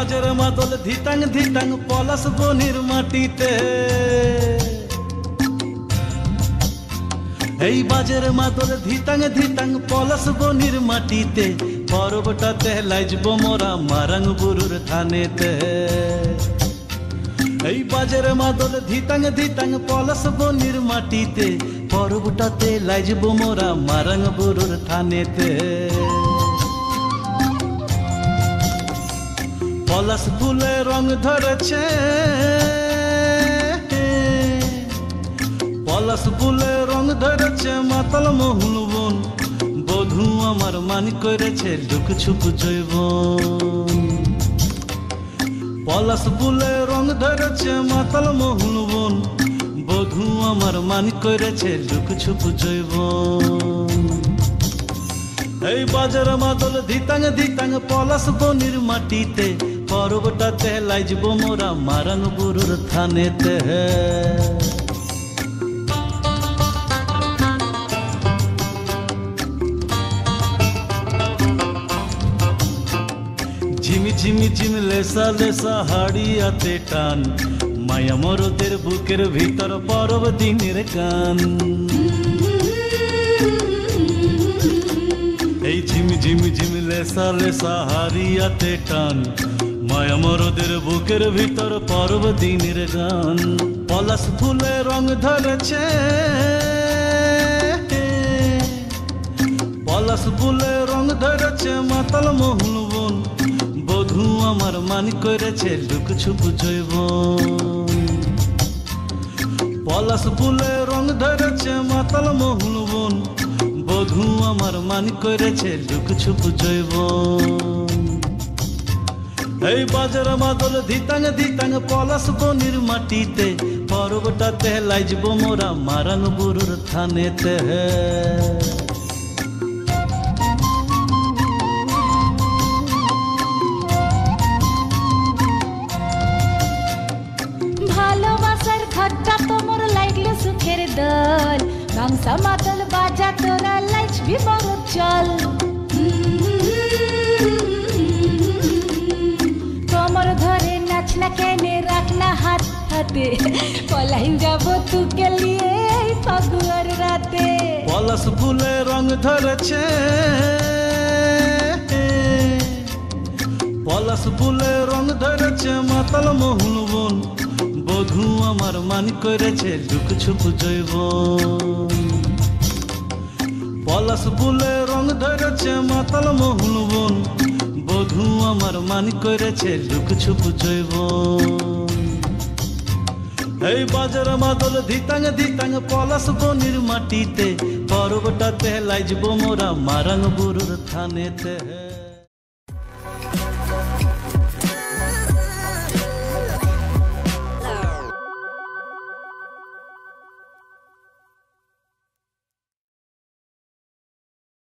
বাজের মাদল ধিতাং ধিতাং পলাশ বনির মাটিতে, এই বাজের মাদল ধিতাং ধিতাং পলাশ বনির মাটিতে, পরবটাতে লাইজব মোরা মারাং বুরুর থানেতে। এই বাজের মাদল ধিতাং ধিতাং পলাশ বনির মাটিতে, পরবটাতে লাইজব মোরা মারাং বুরুর থানেতে। পলাশ ফুলে রং ধরেছে, পলাশ ফুলে রং ধরেছে মাতাল মহুল বন, বধূ আমার মান করেছে লুক ছুপ জৈবন। পলাশ ফুলে রং ধরেছে মাতাল মহুল বন, বধূ আমার মান করেছে লুক ছুপ জৈবন। এই বাজার মাদল ধিতাং ধিতাং পলাশ বনির মাটিতে, পরবটাতে লাইজব মোরা মারাং বুরুর থানেতে। ঝিমি ঝিমি ঝিম লেসা লেসা হাড়িয়াতে টান, মায়া মরদের বুকের ভিতর পরব দিনের গান। এই ঝিমি ঝিমি ঝিম লেসা লেসা হাড়িয়াতে টান, মায়া মরদের বুকের ভিতর পরব দিনের গান। পলাশ ফুলে রং ধরেছে, পলাশ ফুলে রং ধরেছে মাতাল মহুল বন, বধূ আমার মান করেছে লুক ছুপ জৈবন। পলাশ ফুলে রং ধরেছে মাতাল মহুল বন, বধূ আমার মান করেছে লুক ছুপ জৈবন। এই বাজার মাদল ধিতাং ধিতাং পলাশ বনির মাটিতে, পরবটাতে লাইজব মোরা মারাং বুরুর থানেতে। ভালোবাসার ঘরটা তোমার লাগলে সুখের দল, গামছা মাদল বাজা তোরা লাইজবি বড় চল। তোমার ধরে নাচ না কেনে রাখ না হাত হাতে, পলাইন যাব তুকে লিয়ে এই ফাগুয়ার রাতে। পলাশ ফুলে রং ধরেছে, পলাশ ফুলে রং ধরেছে মাতাল মহুল বন, বধূ আমার মান করেছে লুক ছুপ জৈবন। পলাশ ফুলে রং ধরেছে মাতাল মহুল বন, বধূ আমার মান করেছে লুক ছুপ জৈবন। এই বাজার মাদল ধিতাং ধিতাং পলাশ বনির মাটিতে, পরবটাতে লাইজব মোরা মারাং বুরুর থানেতে।